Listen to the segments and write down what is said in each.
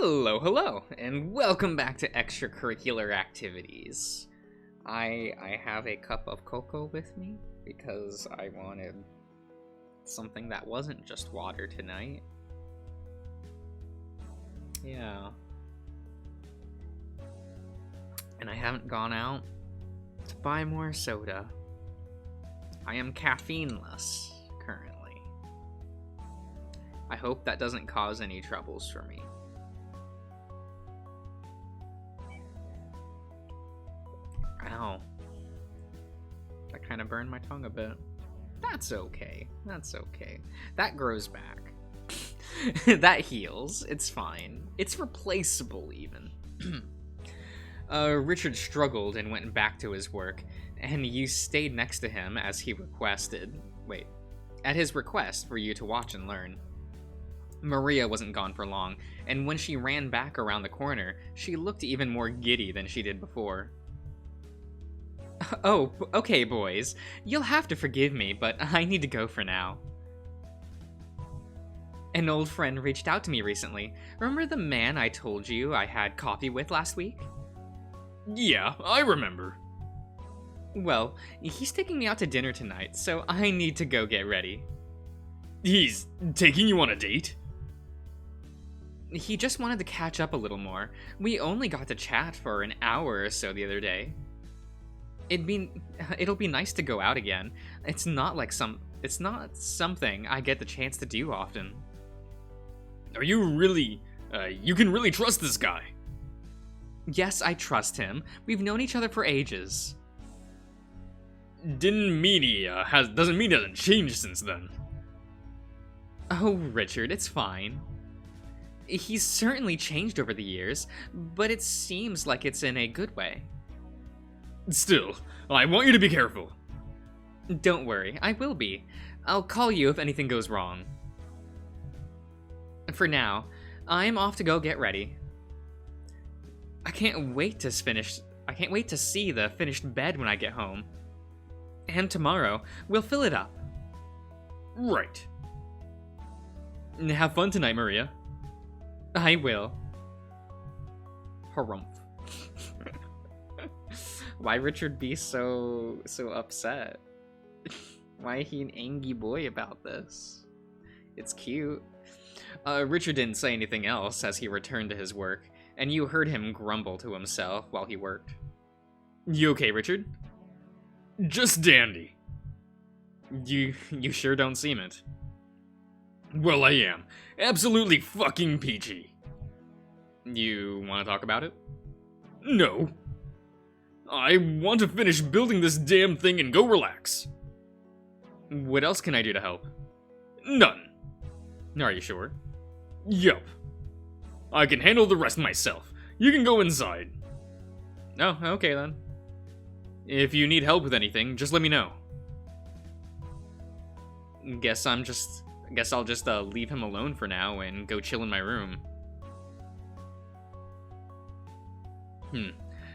Hello, and welcome back to Extracurricular Activities. I have a cup of cocoa with me because I wanted something that wasn't just water tonight. Yeah. And I haven't gone out to buy more soda. I am caffeineless currently. I hope that doesn't cause any troubles for me. Ow. That kind of burned my tongue a bit. That's okay. That grows back. That heals. It's fine. It's replaceable, even. Richard struggled and went back to his work, and you stayed next to him as he requested. Wait. At his request for you to watch and learn. Maria wasn't gone for long, and when she ran back around the corner, she looked even more giddy than she did before. Oh, okay, boys. You'll have to forgive me, but I need to go for now. An old friend reached out to me recently. Remember the man I told you I had coffee with last week? Yeah, I remember. Well, he's taking me out to dinner tonight, so I need to go get ready. He's taking you on a date? He just wanted to catch up a little more. We only got to chat for an hour or so the other day. It'll be nice to go out again. It's not something I get the chance to do often. Are you really, you can really trust this guy? Yes, I trust him. We've known each other for ages. Doesn't mean he hasn't changed since then. Oh, Richard, it's fine. He's certainly changed over the years, but it seems like it's in a good way. Still, I want you to be careful. Don't worry, I will be. I'll call you if anything goes wrong. For now, I'm off to go get ready. I can't wait to see the finished bed when I get home. And tomorrow, we'll fill it up. Right. Have fun tonight, Maria. I will. Harumph. Why Richard be so upset? Why he an angry boy about this? It's cute. Richard didn't say anything else as he returned to his work, and you heard him grumble to himself while he worked. You okay, Richard? Just dandy. You sure don't seem it. Well, I am. Absolutely fucking peachy. You want to talk about it? No. I want to finish building this damn thing and go relax. What else can I do to help? None. Are you sure? Yup. I can handle the rest myself. You can go inside. Oh, okay then. If you need help with anything, just let me know. Guess I'll just leave him alone for now and go chill in my room.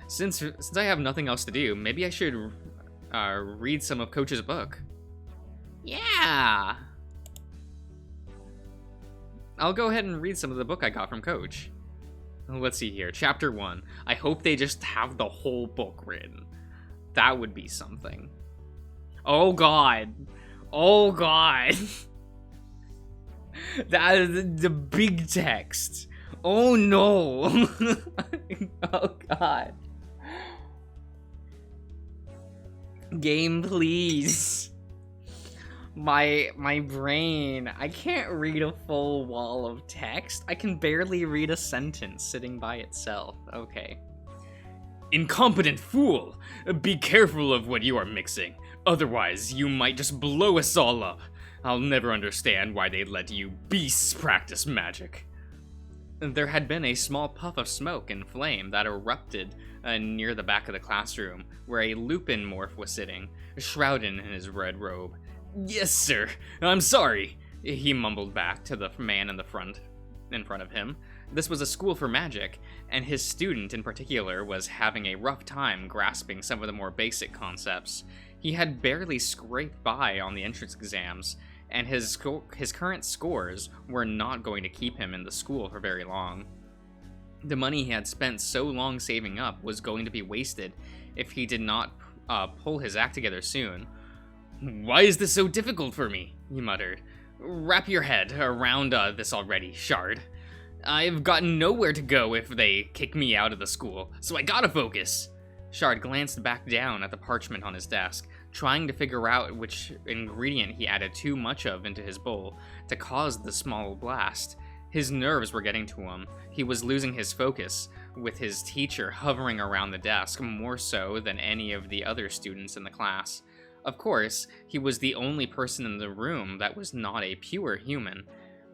Since I have nothing else to do, maybe I should read some of Coach's book. Yeah! I'll go ahead and read some of the book I got from Coach. Let's see here. Chapter 1. I hope they just have the whole book written. That would be something. Oh god. Oh god. That is the big text. Oh no. Oh god. Game, please. My brain. I can't read a full wall of text. I can barely read a sentence sitting by itself. Okay. Incompetent fool! Be careful of what you are mixing. Otherwise, you might just blow us all up. I'll never understand why they let you beasts practice magic. There had been a small puff of smoke and flame that erupted near the back of the classroom, where a Lupin morph was sitting, shrouded in his red robe. Yes, sir. I'm sorry, he mumbled back to the man in front of him. This was a school for magic, and his student in particular was having a rough time grasping some of the more basic concepts. He had barely scraped by on the entrance exams, and his current scores were not going to keep him in the school for very long. The money he had spent so long saving up was going to be wasted if he did not pull his act together soon. Why is this so difficult for me? He muttered. Wrap your head around this already, Shard. I've got nowhere to go if they kick me out of the school, so I gotta focus. Shard glanced back down at the parchment on his desk, trying to figure out which ingredient he added too much of into his bowl to cause the small blast. His nerves were getting to him. He was losing his focus, with his teacher hovering around the desk more so than any of the other students in the class. Of course, he was the only person in the room that was not a pure human,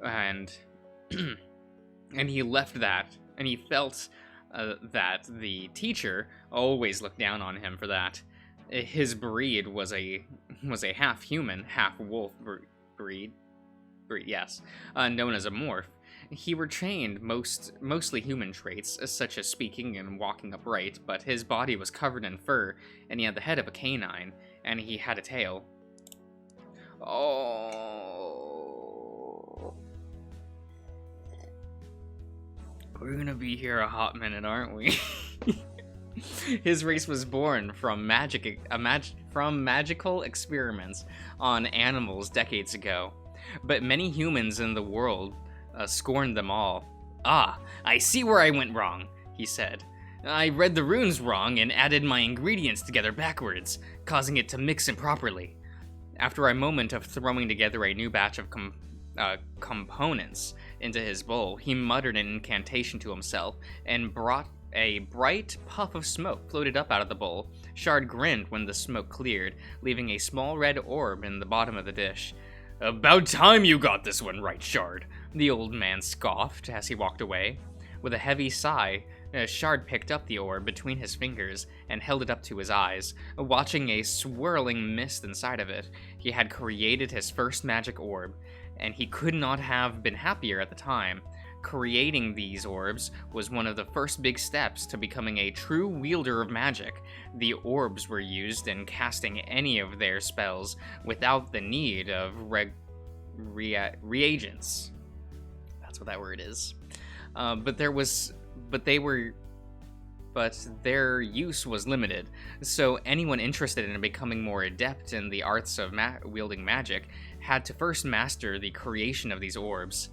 and and he left that, and he felt that the teacher always looked down on him for that. His breed was a half human, half wolf breed, yes, known as a morph. He retained mostly human traits, such as speaking and walking upright, but his body was covered in fur, and he had the head of a canine, and he had a tail. Oh. We're gonna be here a hot minute, aren't we? His race was born from magical experiments on animals decades ago, but many humans in the world scorned them all. Ah, I see where I went wrong, he said. I read the runes wrong and added my ingredients together backwards, causing it to mix improperly. After a moment of throwing together a new batch of components into his bowl, he muttered an incantation to himself and brought a bright puff of smoke floated up out of the bowl. Shard grinned when the smoke cleared, leaving a small red orb in the bottom of the dish. About time you got this one right, Shard, the old man scoffed as he walked away. With a heavy sigh, Shard picked up the orb between his fingers and held it up to his eyes, watching a swirling mist inside of it. He had created his first magic orb, and he could not have been happier at the time. Creating these orbs was one of the first big steps to becoming a true wielder of magic. The orbs were used in casting any of their spells without the need of reagents. That's what that word is. But their use was limited, so anyone interested in becoming more adept in the arts of wielding magic had to first master the creation of these orbs.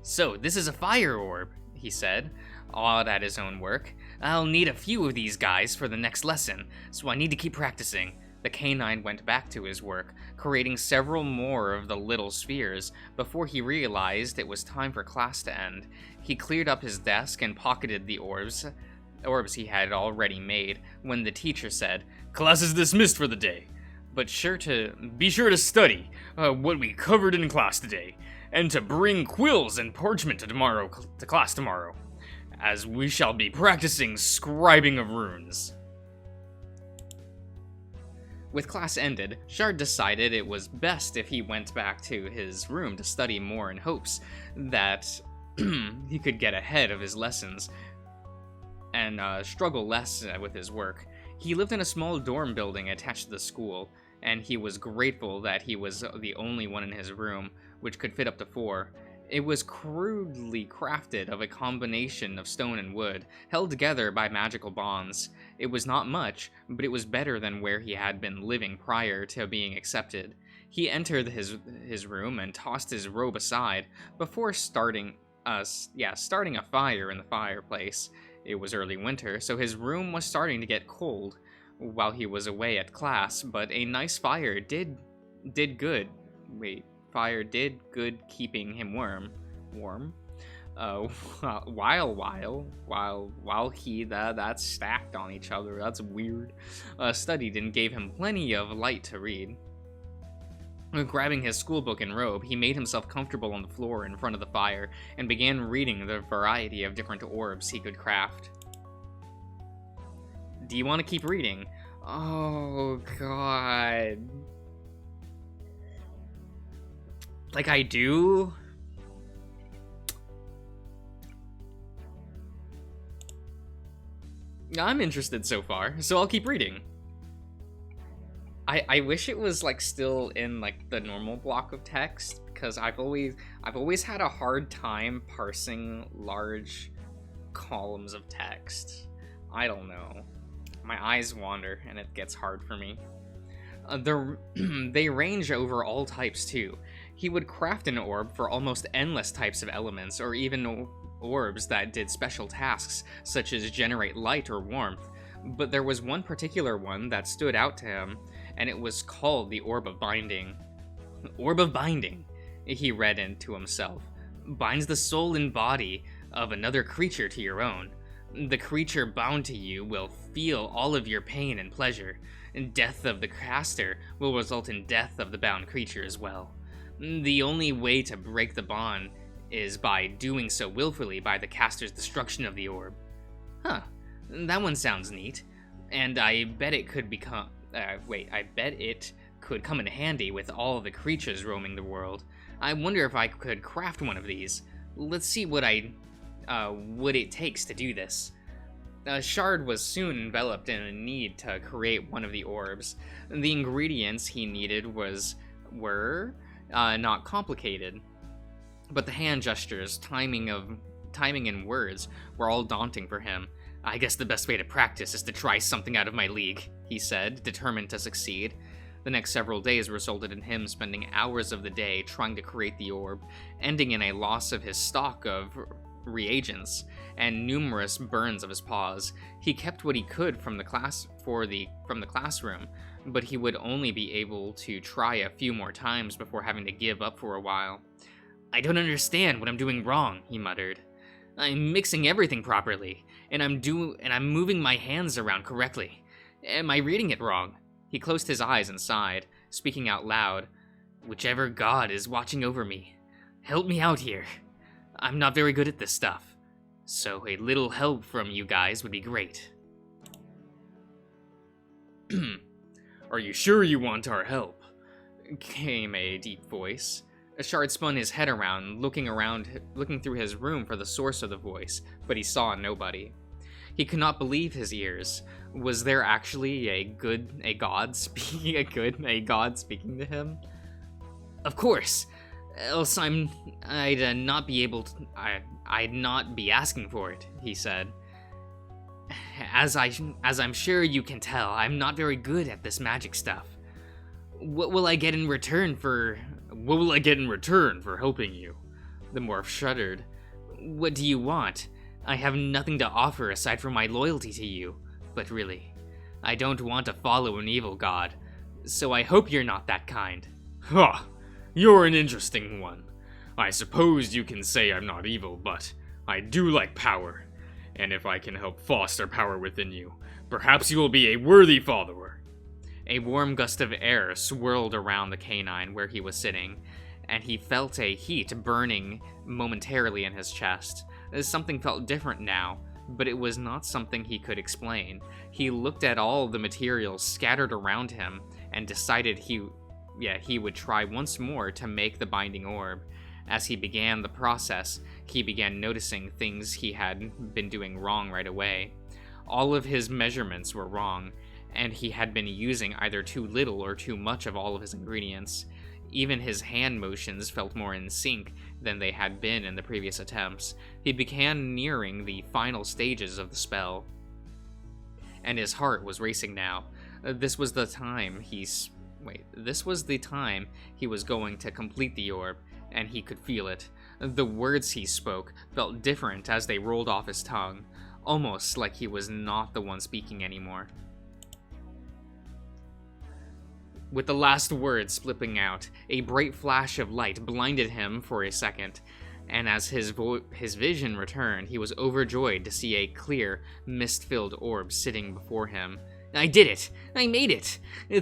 So, this is a fire orb, he said, awed at his own work. I'll need a few of these guys for the next lesson, so I need to keep practicing. The canine went back to his work, creating several more of the little spheres before he realized it was time for class to end. He cleared up his desk and pocketed the orbs he had already made when the teacher said, "Class is dismissed for the day, but be sure to study what we covered in class today, and to bring quills and parchment to class tomorrow, as we shall be practicing scribing of runes." With class ended, Shard decided it was best if he went back to his room to study more in hopes that he could get ahead of his lessons and struggle less with his work. He lived in a small dorm building attached to the school, and he was grateful that he was the only one in his room, which could fit up to 4. It was crudely crafted of a combination of stone and wood, held together by magical bonds. It was not much, but it was better than where he had been living prior to being accepted. He entered his room and tossed his robe aside before starting a fire in the fireplace. It was early winter, so his room was starting to get cold while he was away at class, but a nice fire did good. Fire did good keeping him warm. While he that's stacked on each other. That's weird. Studied and gave him plenty of light to read. Grabbing his schoolbook and robe, he made himself comfortable on the floor in front of the fire and began reading the variety of different orbs he could craft. Do you want to keep reading? Oh, God. Like I do? I'm interested so far, so I'll keep reading. I wish it was like still in like the normal block of text, because I've always had a hard time parsing large columns of text. I don't know. My eyes wander, and it gets hard for me. They range over all types, too. He would craft an orb for almost endless types of elements, or even orbs that did special tasks, such as generate light or warmth. But there was one particular one that stood out to him, and it was called the Orb of Binding. Orb of Binding, he read into himself, binds the soul and body of another creature to your own. The creature bound to you will feel all of your pain and pleasure, and death of the caster will result in death of the bound creature as well. The only way to break the bond is by doing so willfully by the caster's destruction of the orb. Huh, that one sounds neat, and I bet it could become... I bet it could come in handy with all the creatures roaming the world. I wonder if I could craft one of these. Let's see what it takes to do this. Shard was soon enveloped in a need to create one of the orbs. The ingredients he needed were not complicated, but the hand gestures, timing and words were all daunting for him. I guess the best way to practice is to try something out of my league, he said, determined to succeed. The next several days resulted in him spending hours of the day trying to create the orb, ending in a loss of his stock of reagents and numerous burns of his paws. He kept what he could from the classroom, but he would only be able to try a few more times before having to give up for a while. I don't understand what I'm doing wrong, he muttered. I'm mixing everything properly, and I'm moving my hands around correctly. Am I reading it wrong? He closed his eyes and sighed, speaking out loud. Whichever god is watching over me, help me out here. I'm not very good at this stuff, so a little help from you guys would be great. Are you sure you want our help? Came a deep voice. Shard spun his head around, looking through his room for the source of the voice, but he saw nobody. He could not believe his ears. Was there actually a god speaking to him? Of course. Else I'd not be asking for it, he said. As I'm sure you can tell, I'm not very good at this magic stuff. What will I get in return for helping you? The morph shuddered. What do you want? I have nothing to offer aside from my loyalty to you. But really, I don't want to follow an evil god, so I hope you're not that kind. Huh, you're an interesting one. I suppose you can say I'm not evil, but I do like power. And if I can help foster power within you, perhaps you will be a worthy follower. A warm gust of air swirled around the canine where he was sitting, and he felt a heat burning momentarily in his chest. Something felt different now, but it was not something he could explain. He looked at all the materials scattered around him and decided he would try once more to make the binding orb. As he began the process, he began noticing things he had been doing wrong right away. All of his measurements were wrong, and he had been using either too little or too much of all of his ingredients. Even his hand motions felt more in sync than they had been in the previous attempts. He began nearing the final stages of the spell, and his heart was racing now. This was the time he was going to complete the orb, and he could feel it. The words he spoke felt different as they rolled off his tongue, almost like he was not the one speaking anymore. With the last words slipping out, a bright flash of light blinded him for a second, and as his vision returned, he was overjoyed to see a clear, mist-filled orb sitting before him. I did it! I made it!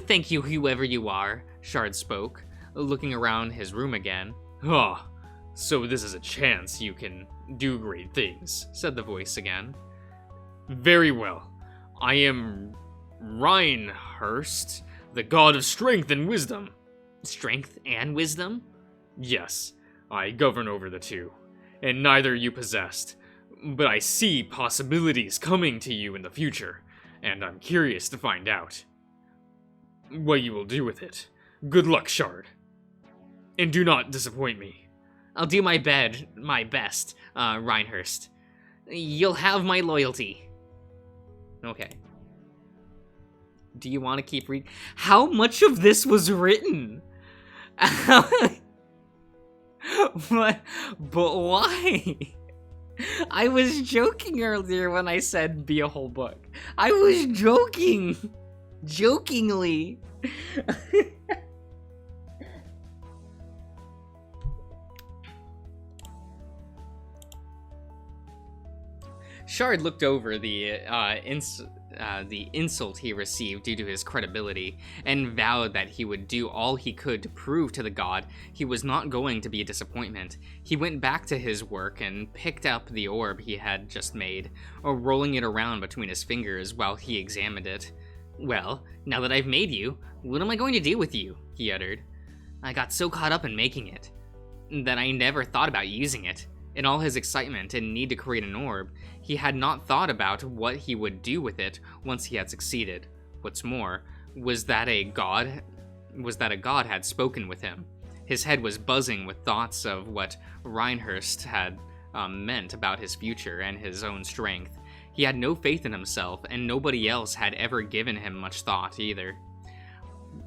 Thank you, whoever you are, Shard spoke, looking around his room again. Ah, so this is a chance you can do great things, said the voice again. Very well. I am Reinhurst, the god of strength and wisdom. Strength and wisdom? Yes, I govern over the two, and neither you possessed. But I see possibilities coming to you in the future, and I'm curious to find out what you will do with it. Good luck, Shard. And do not disappoint me. I'll do my best, Reinhurst. You'll have my loyalty. Okay. Do you want to keep reading? How much of this was written? But why? I was joking earlier when I said be a whole book. I was joking. Jokingly. Shard looked over the insult he received due to his credibility, and vowed that he would do all he could to prove to the god he was not going to be a disappointment. He went back to his work and picked up the orb he had just made, rolling it around between his fingers while he examined it. "Well, now that I've made you, what am I going to do with you?" he uttered. "I got so caught up in making it that I never thought about using it." In all his excitement and need to create an orb, he had not thought about what he would do with it once he had succeeded. What's more, was that a god had spoken with him. His head was buzzing with thoughts of what Reinhurst had meant about his future and his own strength. He had no faith in himself, and nobody else had ever given him much thought either.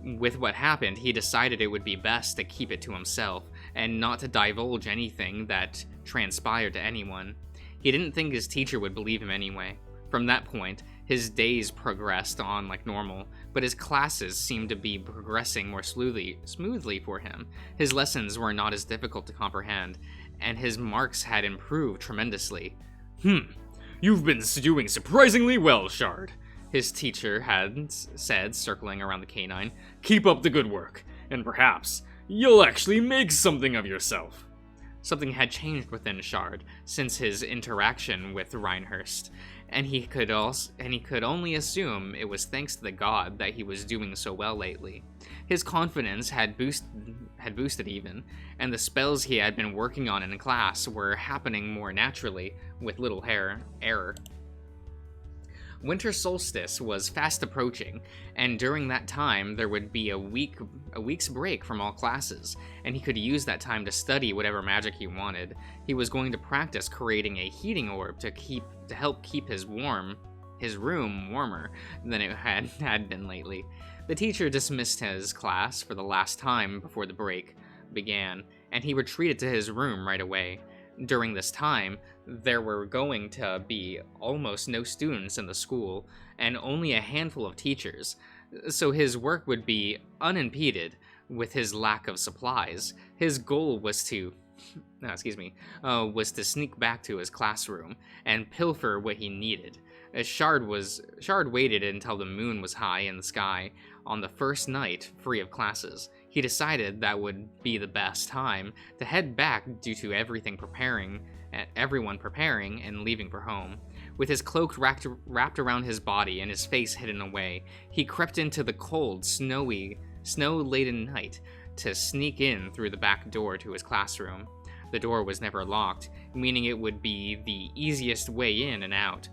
With what happened, he decided it would be best to keep it to himself, and not to divulge anything that transpired to anyone. He didn't think his teacher would believe him anyway. From that point, his days progressed on like normal, but his classes seemed to be progressing more smoothly for him. His lessons were not as difficult to comprehend, and his marks had improved tremendously. You've been doing surprisingly well, Shard," his teacher had said, circling around the canine. "Keep up the good work, and perhaps you'll actually make something of yourself." Something had changed within Shard since his interaction with Reinhurst, and he could only assume it was thanks to the god that he was doing so well lately. His confidence had boosted even, and the spells he had been working on in class were happening more naturally, with little error. Winter solstice was fast approaching, and during that time there would be a week's break from all classes, and he could use that time to study whatever magic he wanted. He was going to practice creating a heating orb to help keep his room warmer than it had been lately. The teacher dismissed his class for the last time before the break began, and he retreated to his room right away. During this time, there were going to be almost no students in the school, and only a handful of teachers, so his work would be unimpeded with his lack of supplies. His goal was to sneak back to his classroom and pilfer what he needed. Shard waited until the moon was high in the sky on the first night free of classes. He decided that would be the best time to head back due to everyone preparing and leaving for home. With his cloak wrapped around his body and his face hidden away, he crept into the cold, snow-laden night to sneak in through the back door to his classroom. The door was never locked, meaning it would be the easiest way in and out,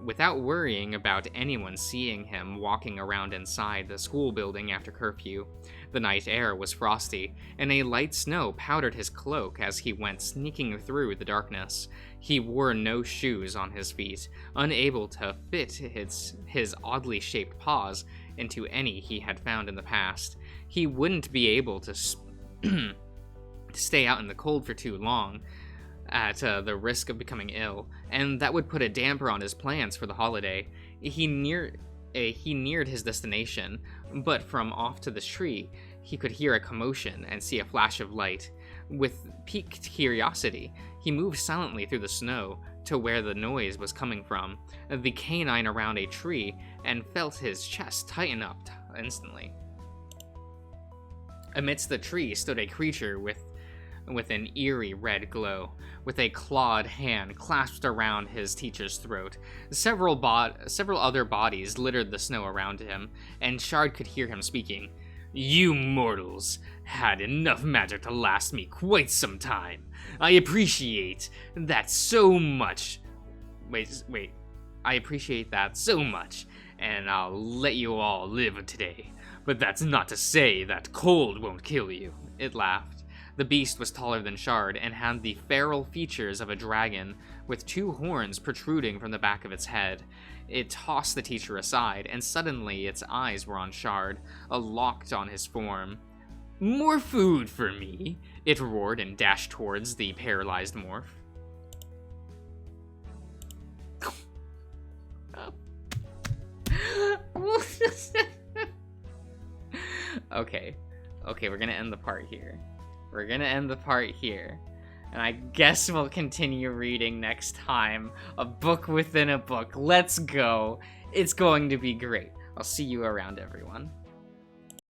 without worrying about anyone seeing him walking around inside the school building after curfew. The night air was frosty, and a light snow powdered his cloak as he went sneaking through the darkness. He wore no shoes on his feet, unable to fit his oddly shaped paws into any he had found in the past. He wouldn't be able to stay out in the cold for too long, at the risk of becoming ill, and that would put a damper on his plans for the holiday. He neared his destination, but from off to the tree, he could hear a commotion and see a flash of light. With piqued curiosity, he moved silently through the snow to where the noise was coming from, the canine around a tree, and felt his chest tighten up instantly. Amidst the tree stood a creature with an eerie red glow, with a clawed hand clasped around his teacher's throat. Several other bodies littered the snow around him, and Shard could hear him speaking. "You mortals had enough magic to last me quite some time. I appreciate that so much. I appreciate that so much, and I'll let you all live today. But that's not to say that cold won't kill you." It laughed. The beast was taller than Shard and had the feral features of a dragon, with 2 horns protruding from the back of its head. It tossed the teacher aside, and suddenly its eyes were on Shard, locked on his form. "More food for me," it roared and dashed towards the paralyzed morph. Okay, we're gonna end the part here. And I guess we'll continue reading next time. A book within a book. Let's go. It's going to be great. I'll see you around, everyone.